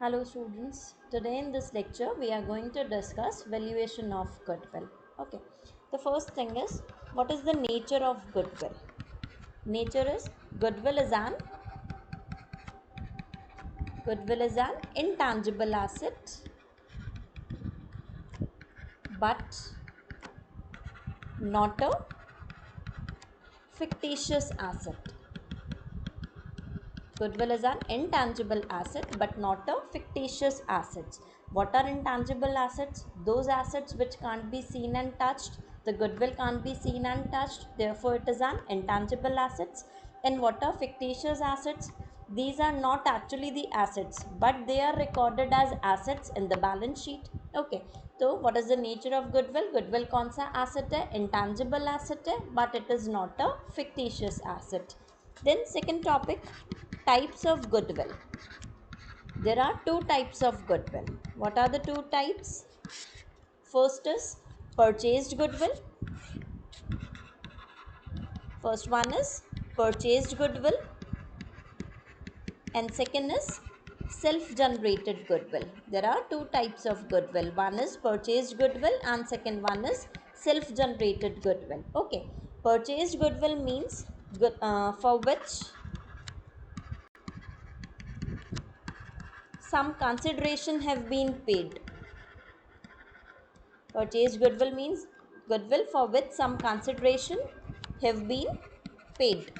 Hello students, today in this lecture we are going to discuss valuation of goodwill. Okay, the first thing is what is the nature of goodwill? Nature is goodwill is an intangible asset but not a fictitious asset. Goodwill is an intangible asset but not a fictitious asset. What are intangible assets? Those assets which can't be seen and touched. The goodwill can't be seen and touched, therefore it is an intangible assets. And what are fictitious assets? These are not actually the assets but they are recorded as assets in the balance sheet. Okay, so what is the nature of goodwill? Goodwill कौन सा asset है? Intangible asset है but it is not a fictitious asset. Then second topic, types of goodwill. There are two types of goodwill. What are the two types? First is purchased goodwill. First one is purchased goodwill and second is self-generated goodwill. There are two types of goodwill. One is purchased goodwill and second one is self-generated goodwill. Okay, purchased goodwill means for which some consideration have been paid. Purchased goodwill means goodwill for which some consideration have been paid.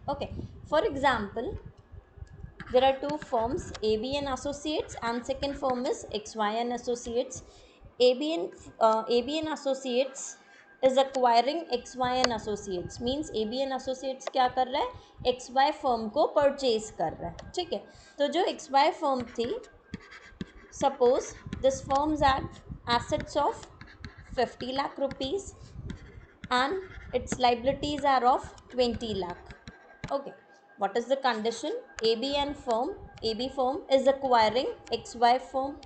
Okay, for example, there are two firms, AB and Associates, and second firm is XY and Associates. AB and Associates is acquiring XY and Associates. Means AB and Associates क्या कर रहा है? XY firm को purchase कर रहा है. ठीक है, तो जो XY firm थी, suppose this firm had assets of 50 lakh rupees and its liabilities are of 20 lakh. Okay, what is the condition? AB firm is acquiring XY firm.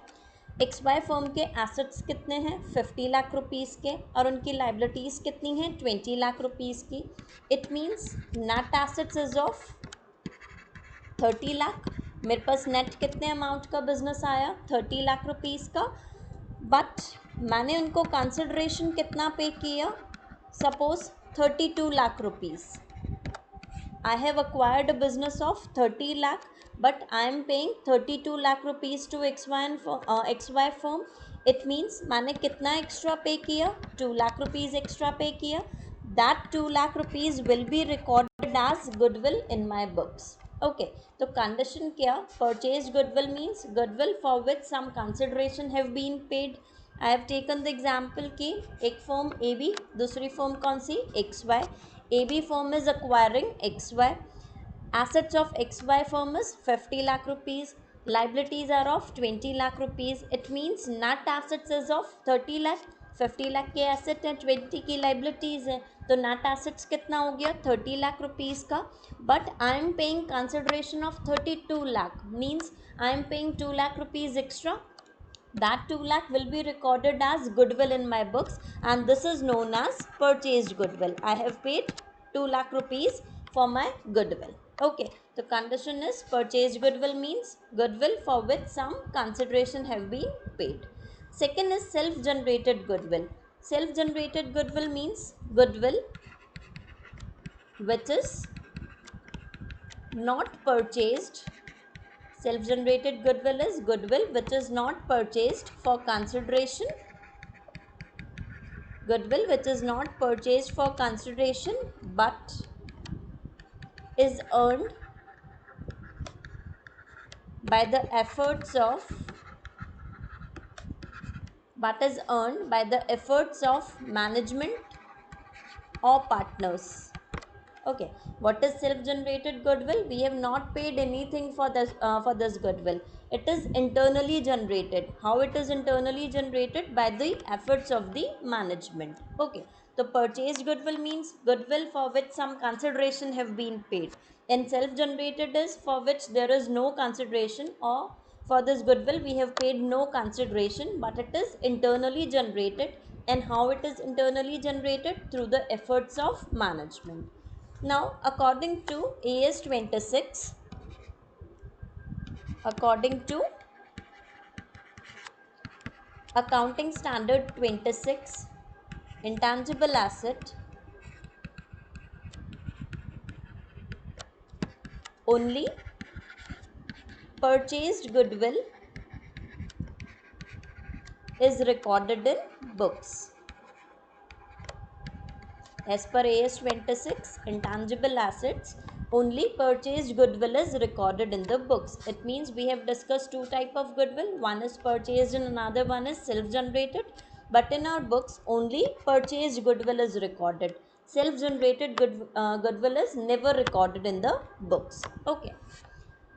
XY firm के assets कितने हैं? 50 लाख रुपीस के और उनकी liabilities कितनी हैं? 20 lakh rupees की. It means net assets is of 30 lakh. मेरे पास नेट कितने अमाउंट का बिजनेस आया? 30 लाख रुपीस का. बट मैंने उनको कंसिडरेशन कितना पे किया? Suppose 32 lakh rupees. I have acquired a business of 30 lakh but I am paying 32 lakh rupees to XY firm. It means मैंने कितना extra pay किया? 2 lakh rupees extra pay किया. That 2 lakh rupees will be recorded as goodwill in my books. Okay, तो condition क्या? Purchased goodwill means goodwill for which some consideration have been paid. I have taken the example कि एक firm A B, दूसरी firm कौन सी? X Y. A B firm is acquiring X Y. assets of XY firm is 50 lakh rupees. Liabilities are of 20 lakh rupees. It means net assets is of 30 lakh. 50 lakh के asset हैं, 20 की liabilities है, तो net assets कितना हो गया? 30 lakh rupees का. But I am paying consideration of 32 lakh. Means I am paying 2 lakh rupees extra. That 2 lakh will be recorded as goodwill in my books and this is known as purchased goodwill. I have paid 2 lakh rupees for my goodwill. Okay, the condition is purchased goodwill means goodwill for which some consideration have been paid. Second is self-generated goodwill. Self-generated goodwill means goodwill which is not purchased. Self-generated goodwill is goodwill which is not purchased for consideration. Goodwill which is not purchased for consideration but is earned by the efforts of management or partners. Okay, what is self-generated goodwill? We have not paid anything for this goodwill. It is internally generated. How it is internally generated? By the efforts of the management. Okay, the purchased goodwill means goodwill for which some consideration have been paid, and self-generated is for which there is no consideration, or for this goodwill we have paid no consideration but it is internally generated. And how it is internally generated? Through the efforts of management. Now, according to AS 26, according to accounting standard 26, intangible asset only purchased goodwill is recorded in books. As per AS 26, intangible assets, only purchased goodwill is recorded in the books. It means we have discussed two type of goodwill. One is purchased and another one is self-generated. But in our books, only purchased goodwill is recorded. Self-generated goodwill is never recorded in the books. Okay.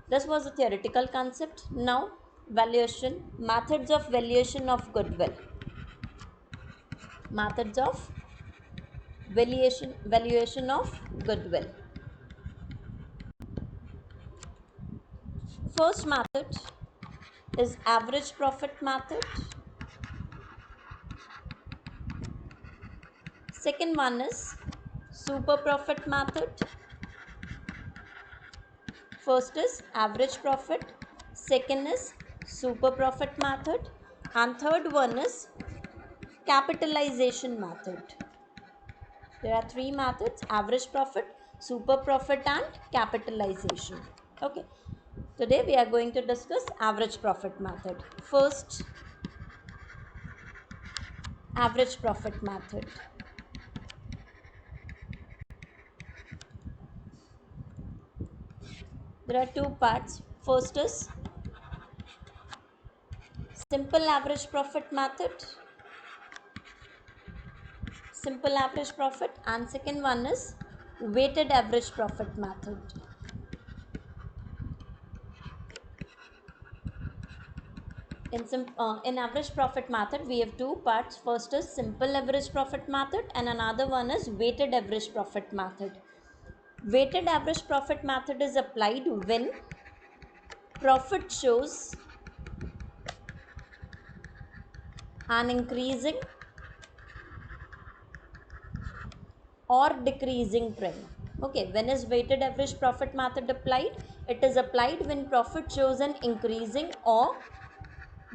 This was a theoretical concept. Now, valuation, methods of valuation of goodwill. Methods of valuation of goodwill. First method is average profit method. Second one is super profit method. First is average profit, second is super profit method, and third one is capitalization method. There are three methods: average profit, super profit, and capitalization. Okay. Today we are going to discuss average profit method. First, average profit method. There are two parts. First is simple average profit method, simple average profit, and second one is weighted average profit method. In average profit method, we have two parts. First is simple average profit method, and another one is weighted average profit method. Weighted average profit method is applied when profit shows an increasing or decreasing trend. Okay, when is weighted average profit method applied? It is applied when profit shows an increasing or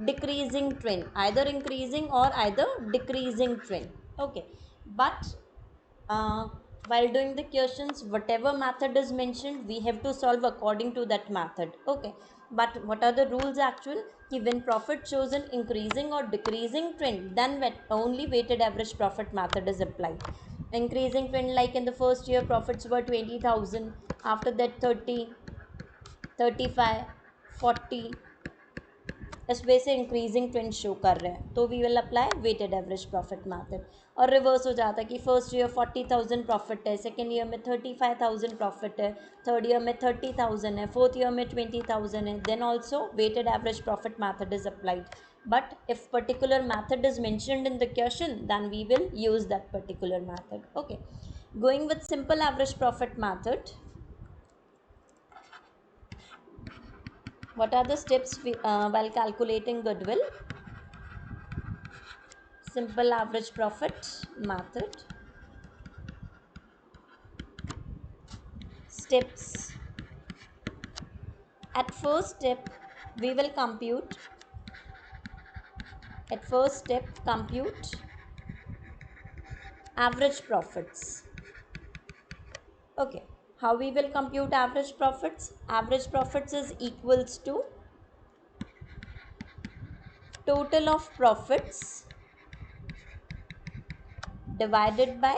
decreasing trend, either increasing or either decreasing trend. Okay, but uh, while doing the questions, whatever method is mentioned, we have to solve according to that method. Okay, but what are the rules actual? When profit shows an increasing or decreasing trend, then only weighted average profit method is applied. Increasing trend, like in the first year profits were 20,000, after that 30, 35, 40, इस वे से increasing trend show कर रहे हैं, तो we will apply weighted average profit method. और reverse हो जाता है कि फर्स्ट ईयर 40,000 प्रॉफिट है, सेकेंड ईयर में 35,000 प्रॉफिट है, थर्ड ईयर में 30,000 है, फोर्थ ईयर में 20,000 है, then also weighted average profit method is applied. But if particular method is mentioned in the question, then we will use that particular method. Okay, going with simple average profit method, what are the steps while calculating goodwill? Simple average profit method. Steps. At first step, we will compute. At first step, compute average profits. Okay. How we will compute average profits? Average profits is equals to total of profits divided by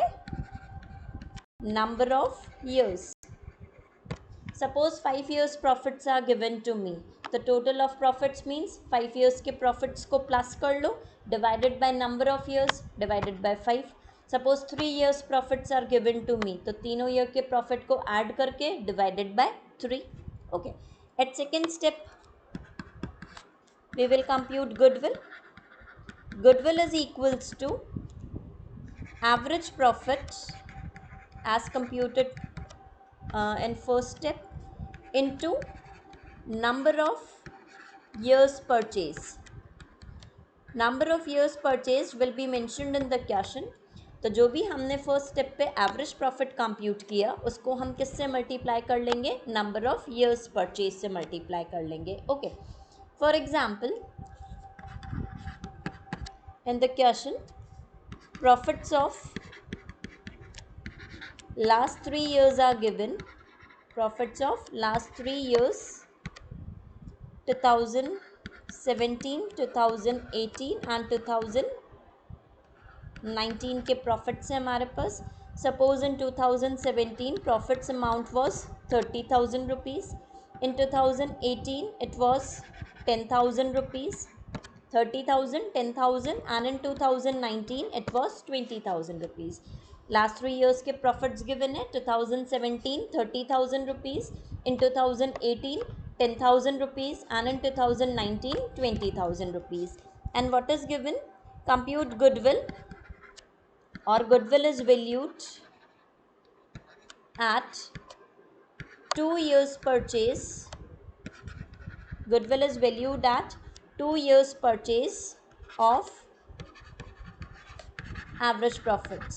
number of years. Suppose 5 years profits are given to me. The total of profits means 5 years के profits को plus कर लो, divided by number of years divided by 5. Suppose 3 years profits are given to me, तो तीनों year के profit को add करके divided by 3. Okay. At second step, we will compute goodwill. Goodwill is equals to average profit as computed in first step into number of years purchase. Number of years purchased will be mentioned in the question. तो जो भी हमने first step पे average profit compute किया उसको हम किससे multiply कर लेंगे, नंबर ऑफ ईयर्स परचेज से मल्टीप्लाई कर लेंगे. Okay, for example in the question, profits of last 3 years are given. Profits of last 3 years, 2017, 2018 and 2019 के प्रॉफिट्स हैं हमारे पास. Suppose in 2017 profits amount was 30,000 rupees. In 2018 it was 10,000 rupees. 30,000, 10,000 and in 2019 it was 20,000 rupees. Last 3 years के profits given है. 2017 30,000 rupees, in 2018 10,000 rupees and in 2019 20,000 rupees. And what is given? Compute goodwill, or goodwill is valued at 2 years purchase. Goodwill is valued at 2 years purchase of average profits.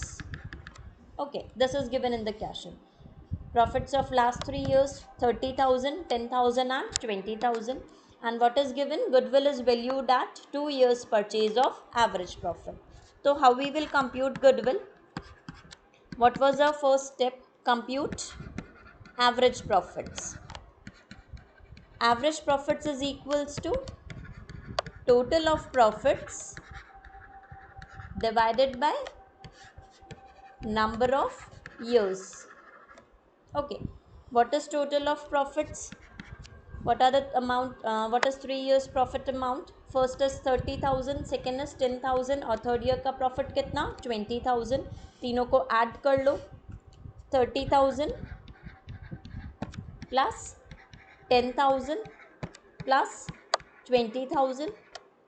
Okay, this is given in the question. Profits of last 3 years, 30,000, 10,000 and 20,000. And what is given? Goodwill is valued at 2 years purchase of average profit. So how we will compute goodwill? What was our first step? Compute average profits. Average profits is equals to total of profits divided by number of years. Okay, what is total of profits? What are the amount? What is 3 years profit amount? First is 30,000, second is 10,000 और third year का profit कितना? 20,000. तीनों को add कर लो. 30,000 plus 10,000 plus 20,000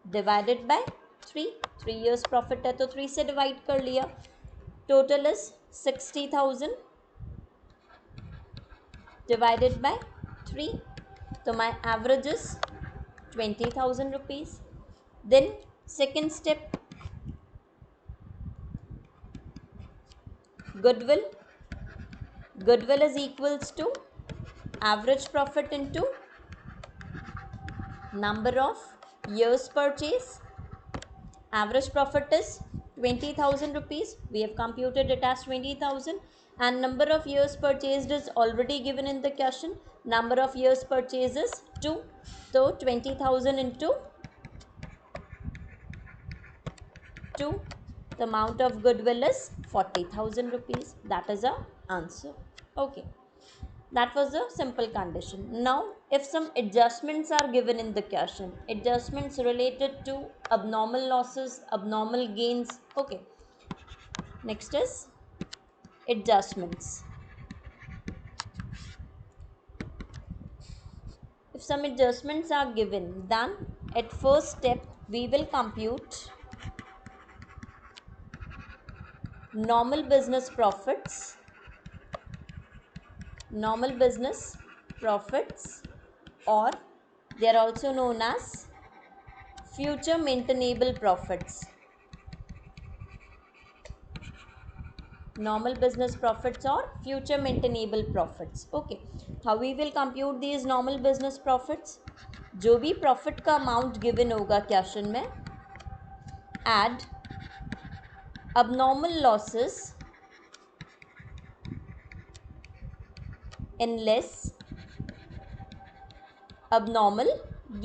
divided by 3. 3 years profit है तो 3 से divide कर लिया. Total is 60,000 divided by 3. So my average is 20,000 rupees. Then second step, goodwill. Goodwill is equals to average profit into number of years purchase. Average profit is 20,000 rupees. We have computed it as 20,000. And number of years purchased is already given in the question. Number of years purchased is 2. So 20,000 into 2. The amount of goodwill is 40,000 rupees. That is our answer. Okay. That was a simple condition. Now, if some adjustments are given in the question, adjustments related to abnormal losses, abnormal gains. Okay. Next is adjustments. If some adjustments are given, then at first step we will compute normal business profits. Normal business profits, or they are also known as future maintainable profits. Normal business profits or future maintainable profits. Okay, how we will compute these normal business profits? जो भी profit का amount given होगा question में, add abnormal losses in less abnormal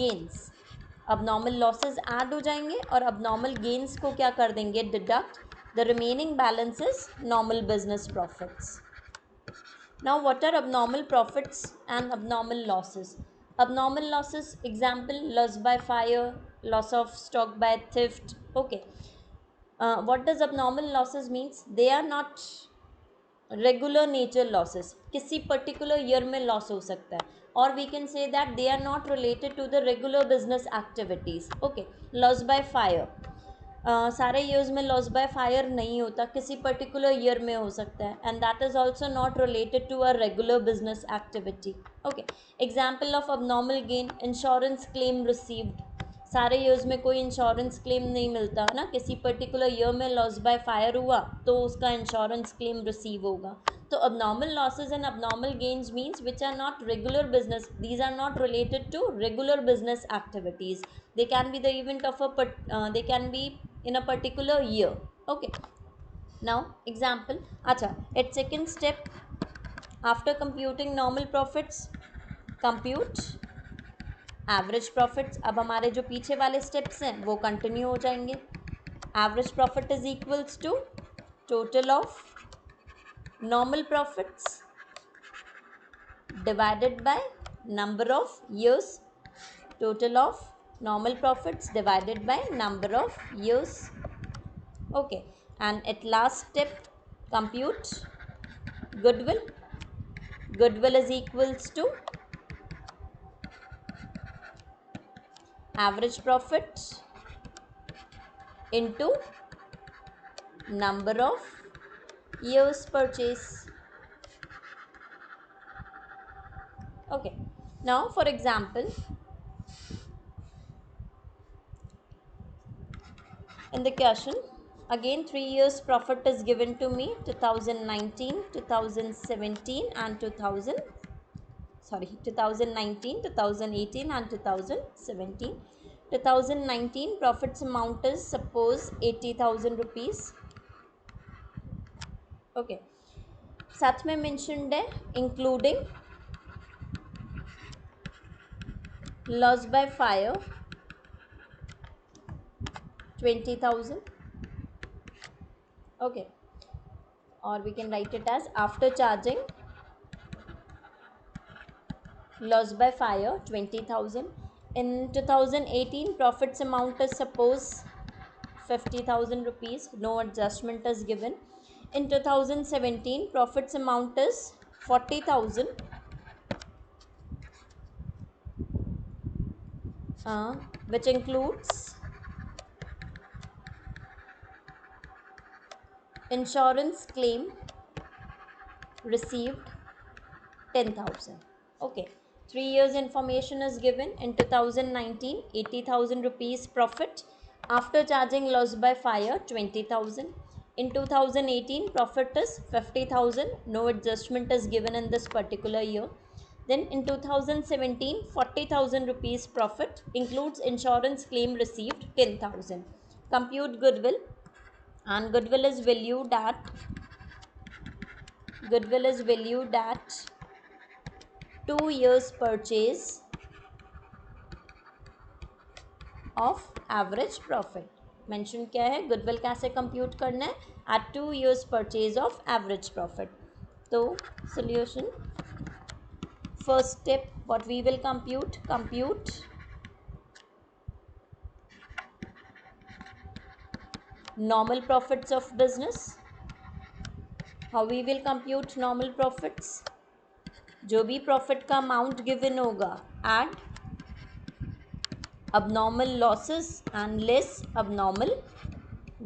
gains. abnormal losses add हो जाएंगे और abnormal gains को क्या कर देंगे? Deduct. The remaining balance is normal business profits. Now, what are abnormal profits and abnormal losses? Abnormal losses, example, loss by fire, loss of stock by theft. Okay. What does abnormal losses means? They are not regular nature losses. किसी particular year में loss हो सकता है. Or we can say that they are not related to the regular business activities. Okay. Loss by fire. सारे years में loss by fire नहीं होता, किसी पर्टिकुलर ईयर में हो सकता है, and that is also not related to a regular business activity. Okay. Example of abnormal gain, insurance claim received. सारे ईयर्स में कोई इंश्योरेंस क्लेम नहीं मिलता ना, किसी पर्टिकुलर ईयर में लॉस बाय फायर हुआ तो उसका इंश्योरेंस क्लेम रिसीव होगा. तो abnormal losses and abnormal gains means which are not regular business, these are not related to regular business activities, they can be the event of they can be in a particular year. Okay, now example. Acha, at second step, after computing normal profits, compute average profits. अब हमारे जो पीछे वाले steps हैं वो continue हो जाएंगे. Average profit is equals to total of normal profits divided by number of years. Total of normal profits divided by number of years. Okay, and at last step, compute goodwill. Goodwill is equals to average profit into number of years purchase. Okay, now for example, in the question, again 3 years profit is given to me, 2019, 2017 and 2019, 2018 and 2017. 2019 profits amount is suppose 80,000 rupees. Okay, साथ में mentioned है including loss by fire 20,000. Okay, or we can write it as after charging loss by fire 20,000. In 2018 profits amount is suppose 50,000 rupees, no adjustment is given. In 2017 profits amount is 40,000, which includes insurance claim received 10,000. Okay, 3 years information is given. In 2019 80,000 rupees profit after charging loss by fire 20,000. In 2018 profit is 50,000, no adjustment is given in this particular year. Then in 2017 40,000 rupees profit includes insurance claim received 10,000. Compute goodwill, and goodwill is valued at 2 years purchase of average profit. Mention क्या है, goodwill कैसे compute करना है, eight 2 years purchase of average profit. तो solution, first step, what we will compute normal profits of business. How we will compute normal profits? जो भी profit का amount given होगा, add abnormal losses and less abnormal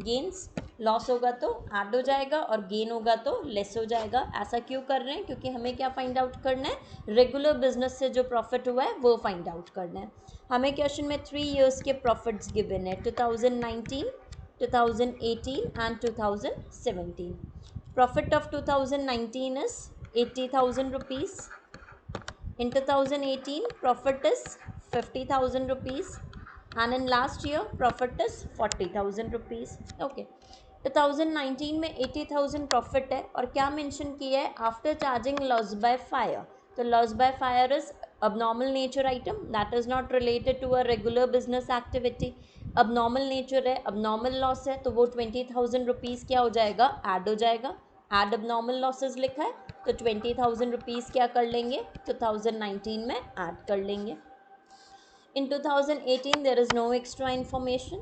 gains. Loss होगा तो add हो जाएगा और गेन होगा तो लेस हो जाएगा. ऐसा क्यों कर रहे हैं? क्योंकि हमें क्या फाइंड आउट करना है, रेगुलर बिजनेस से जो प्रॉफिट हुआ है वो फाइंड आउट करना है. हमें क्वेश्चन में 3 years के प्रॉफिट्स गिवन है, 2019, 2018 and 2017. Profit of 2019 is 80,000 rupees. In 2018 profit is 50,000 rupees, and in last year profit is 40,000 rupees. Okay, 2019 में 80,000 प्रॉफिट है और क्या मेंशन किया है, after charging loss by fire. तो loss by fire is abnormal nature item that is not related to a regular business activity. abnormal nature है, abnormal loss है, तो वो 20,000 रुपीज़ क्या हो जाएगा, ऐड हो जाएगा. एड abnormal losses लिखा है तो 20,000 रुपीज़ क्या कर लेंगे, 2019 में ऐड कर लेंगे. In 2018 there is no extra information.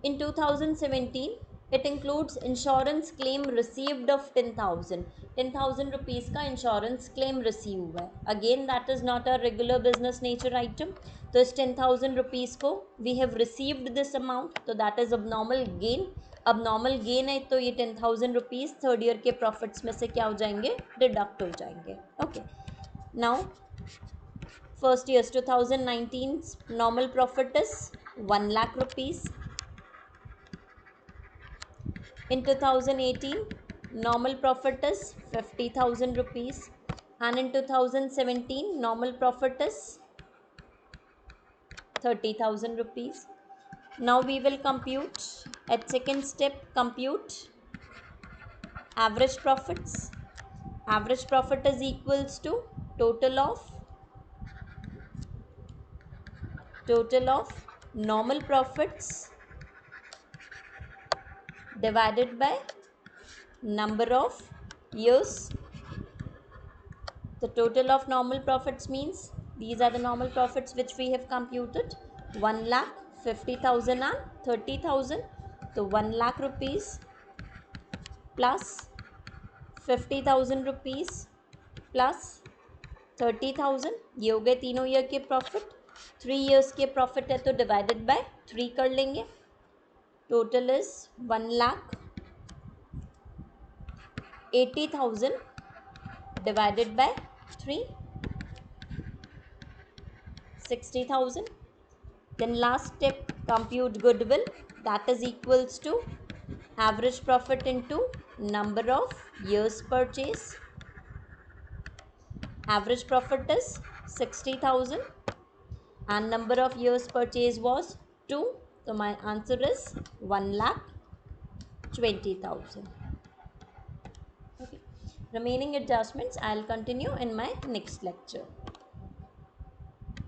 In 2017 it includes insurance claim received of 10,000. 10,000 rupees का insurance claim receive हुआ है. Again that is not a regular business nature item. तो इस 10,000 rupees को we have received this amount, तो that is abnormal gain. abnormal gain है तो ये 10,000 रुपीज़ थर्ड ईयर के प्रॉफिट्स में से क्या हो जाएंगे, डिडक्ट हो जाएंगे. Okay, now first year's 2019's normal profit is 1 lakh rupees. In 2018, normal profit is 50,000 rupees, and in 2017, normal profit is 30,000 rupees. Now we will compute at second step, compute average profits. Average profit is equals to total of normal profits divided by number of years. The total of normal profits means these are the normal profits which we have computed, 1 lakh, 50,000 and 30,000. So 1 lakh rupees plus 50,000 rupees plus 30,000, ये हो गए तीनों year के profit. 3 years के profit है तो divided by 3 कर लेंगे. Total is 1 lakh 80,000 divided by 3, 60,000. Then last step, compute goodwill, that is equals to average profit into number of years purchase. Average profit is 60,000 and number of years purchase was 2. So my answer is 1,20,000. Okay. Remaining adjustments I'll continue in my next lecture.